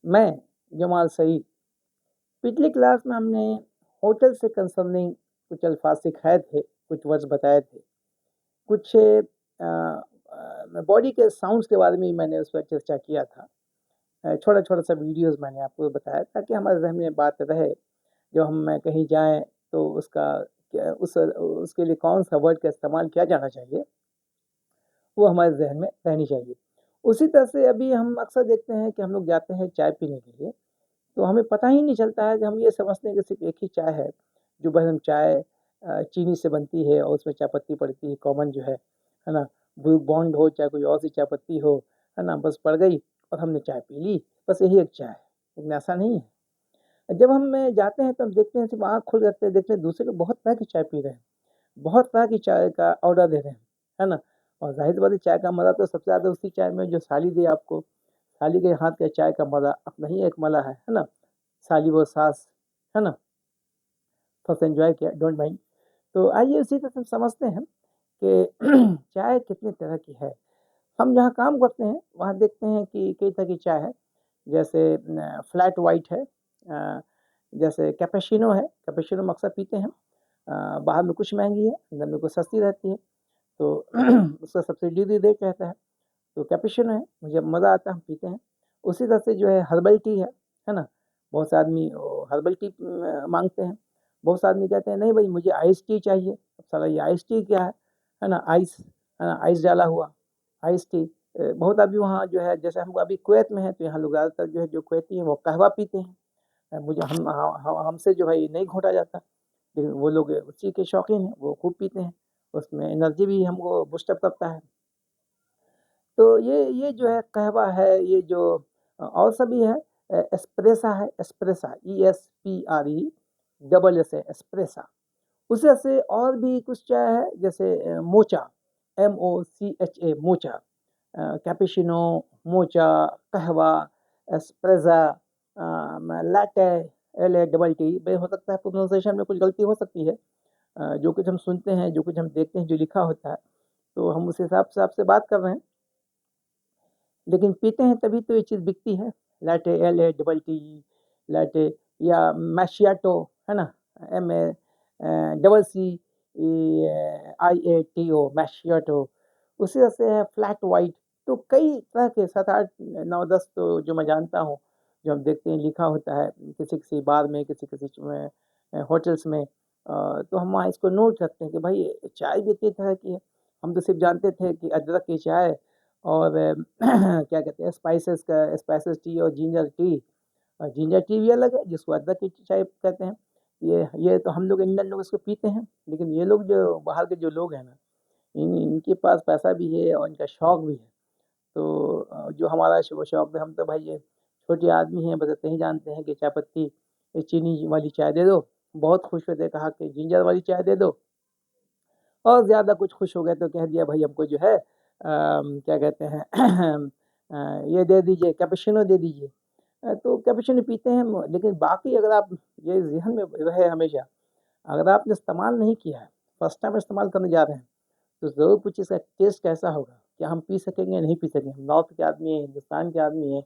मैं जमाल सईद। पिछली क्लास में हमने होटल से कंसर्निंग कुछ अल्फाज सिखाए थे, कुछ वर्ड्स बताए थे, कुछ बॉडी के साउंड्स के बारे में मैंने उस पर चर्चा किया था। छोटा छोटा सा वीडियोस मैंने आपको बताया ताकि हमारे जहन में बात रहे। जब हम कहीं जाएं तो उसके लिए कौन सा वर्ड का इस्तेमाल किया जाना चाहिए, वो हमारे जहन में रहनी चाहिए। उसी तरह से अभी हम अक्सर देखते हैं कि हम लोग जाते हैं चाय पीने के लिए, तो हमें पता ही नहीं चलता है कि हम ये समझते हैं कि सिर्फ एक ही चाय है, जो बस हम चाय चीनी से बनती है और उसमें चाय पत्ती पड़ती है, कॉमन जो है ना। ब्रू बॉन्ड हो चाहे कोई और सी चाय पत्ती हो, है ना, बस पड़ गई और हमने चाय पी ली, बस यही एक चाय है। लेकिन ऐसा नहीं है। जब हम जाते हैं तो हम देखते हैं, सिर्फ आँख खोल करते हैं, देखते हैं दूसरे लोग बहुत तरह की चाय पी रहे हैं, बहुत तरह की चाय का ऑर्डर दे रहे हैं, है ना। और जाहिर सी बात है, चाय का मज़ा तो सबसे ज़्यादा उसी चाय में जो साली दे आपको। साली के हाथ के चाय का मज़ा अपना ही एक मला है ना। साली वो सास, है ना। फर्स्ट एंजॉय किया, डोंट माइंड। तो आइए उसी तरह से हम समझते हैं कि चाय कितने तरह की है। हम जहाँ काम करते हैं वहाँ देखते हैं कि कई तरह की चाय है। जैसे फ्लैट वाइट है, जैसे कैपेचिनो है। कैपेचिनो हम अक्सर पीते हैं। बाहर में कुछ महंगी है, अंदर में कुछ सस्ती रहती है, तो उसका सब्सिडी रेट रहता है। तो कैपेचिनो है, मुझे मज़ा आता है, हम पीते हैं। उसी तरह से जो है हर्बल टी है ना। बहुत से आदमी हर्बल टी मांगते हैं। बहुत से आदमी कहते हैं नहीं भाई मुझे आइस टी चाहिए। अब साला ये आइस टी क्या है ना, आइस, है ना, आइस डाला हुआ आइस टी। बहुत आदमी वहाँ जो है, जैसे हम अभी कुवैत में हैं तो यहाँ लोग ज़्यादातर जो है जो कुवैती हैं वो कहवा पीते हैं। मुझे हमसे जो है ये नहीं घोटा जाता, लेकिन वो लोग उसी के शौकीन हैं, वो खूब पीते हैं। उसमें एनर्जी भी हमको बूस्टअप करता है। तो ये जो है कहवा है, ये जो और सभी है। एस्प्रेसा है, एस्प्रेसा, ESPRE डबल एस है, एस्प्रेसा। उसी तरह से और भी कुछ चाय है, जैसे mocha, MOCHA, mocha, cappuccino, mocha, कहवा, एस्प्रेसा, लाटे, LATT। भाई हो सकता है प्रोनाउंसिएशन में कुछ गलती हो सकती है। जो कुछ हम सुनते हैं, जो कुछ हम देखते हैं, जो लिखा होता है, तो हम उस हिसाब से आपसे बात कर रहे हैं, लेकिन पीते हैं तभी तो ये चीज़ बिकती है। लाटे, LATT, लाटे, या मैशियाटो, है ना, MACCIATO, मैशियाटो। उसी तरह से है फ्लैट वाइट। तो कई तरह के 7, 8, 9, 10 तो जो मैं जानता हूँ, जो हम देखते हैं लिखा होता है किसी किसी बार में, किसी किसी में, होटल्स में। तो हम वहाँ इसको नोट रखते हैं कि भाई चाय भी इतनी तरह की है। हम तो सिर्फ जानते थे कि अदरक की चाय और क्या कहते हैं, स्पाइसेस टी और जिंजर टी। जिंजर टी भी अलग है, जिसको अदरक की चाय कहते हैं। ये तो हम लोग इंडियन लोग इसको पीते हैं, लेकिन ये लोग जो बाहर के जो लोग हैं ना, इनके पास पैसा भी है और इनका शौक भी है। तो जो हमारा शौक है, हम तो भाई ये छोटे आदमी हैं, बस इतना ही जानते हैं कि चाय पत्ती, ये चीनी वाली चाय दे दो। बहुत खुश होते कहा कि जिंजर वाली चाय दे दो, और ज़्यादा कुछ खुश हो गए तो कह दिया भाई हमको जो है क्या कहते हैं ये दे दीजिए, कैपेचिनो दे दीजिए। तो कैपेचिनो पीते हैं हम, लेकिन बाकी अगर आप ये ज़हन में रहे हमेशा, अगर आपने इस्तेमाल नहीं किया है, फर्स्ट टाइम इस्तेमाल करने जा रहे हैं, तो ज़रूर पूछिए इसका टेस्ट कैसा होगा, क्या हम पी सकेंगे नहीं पी सकेंगे। हम नॉर्थ के आदमी हैं, हिंदुस्तान के आदमी हैं,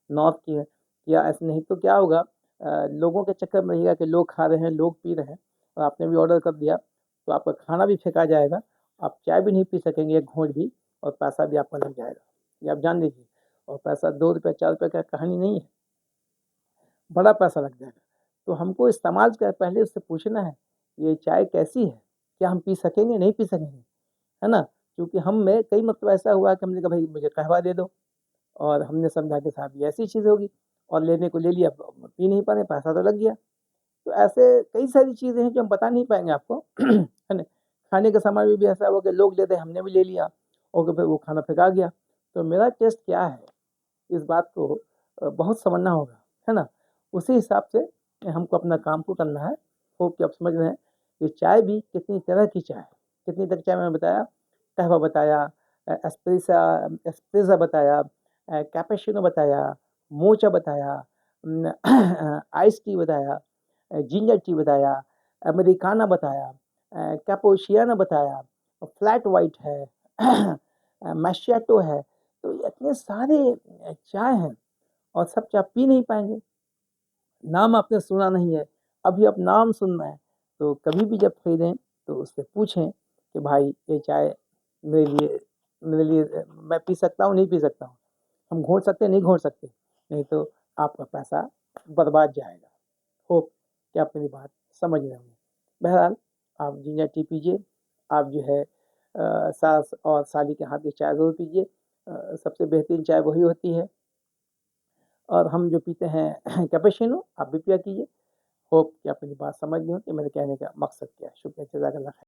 नॉर्थ की है, या ऐसे नहीं तो क्या होगा, लोगों के चक्कर में रहिएगा कि लोग खा रहे हैं, लोग पी रहे हैं, और आपने भी ऑर्डर कर दिया, तो आपका खाना भी फेंका जाएगा, आप चाय भी नहीं पी सकेंगे एक घूंट भी, और पैसा भी आपका लग जाएगा, ये आप जान लीजिए। और पैसा 2 रुपये 4 रुपये का कहानी नहीं है, बड़ा पैसा लग जाएगा। तो हमको इस्तेमाल का पहले उससे पूछना है, ये चाय कैसी है, क्या हम पी सकेंगे नहीं पी सकेंगे, है ना। क्योंकि हम में कई मतलब ऐसा हुआ कि हमने कहा भाई मुझे कहवा दे दो, और हमने समझा कि साहब ये ऐसी चीज़ होगी, और लेने को ले लिया, पी नहीं पा रहे, पैसा तो लग गया। तो ऐसे कई सारी चीज़ें हैं जो हम बता नहीं पाएँगे आपको, है ना। खाने का सामान में भी ऐसा हुआ कि लोग लेते हैं, हमने भी ले लिया, और फिर वो खाना फेंका गया। तो मेरा टेस्ट क्या है, इस बात को बहुत समझना होगा, है ना। उसी हिसाब से हमको अपना काम को करना है। होप कि आप समझ रहे हैं कि चाय भी कितनी तरह की चाय है। कितनी तरह की चाय मैंने बताया, कहवा बताया, एस्प्रेसा बताया, कैपेचिनो बताया, मोचा बताया, आइस टी बताया, जिंजर टी बताया, अमेरिकाना बताया, कैपुचिनो बताया, फ्लैट वाइट है, मैशियाटो है। तो ये इतने सारे चाय हैं, और सब चाय पी नहीं पाएँगे। नाम आपने सुना नहीं है, अभी आप नाम सुन रहे हैं, तो कभी भी जब खरीदें तो उससे पूछें कि भाई ये चाय मेरे लिए मैं पी सकता हूँ, नहीं पी सकता हूँ? हम घोट सकते हैं, नहीं घोट सकते? नहीं तो आपका पैसा बर्बाद जाएगा। होप कि आप मेरी बात समझ रहे होंगे। बहरहाल आप जिंजर टी पीजिए, आप जो है सास और साली के हाथ की चाय ज़रूर पीजिए। सबसे बेहतरीन चाय वही होती है। और हम जो पीते हैं कैपेचिनो, आप भी पिया कीजिए। होप कि आप मेरी बात समझ गए हो कि मेरे कहने का मकसद क्या है। शुक्रिया, जज़ाकल्लाह खैर।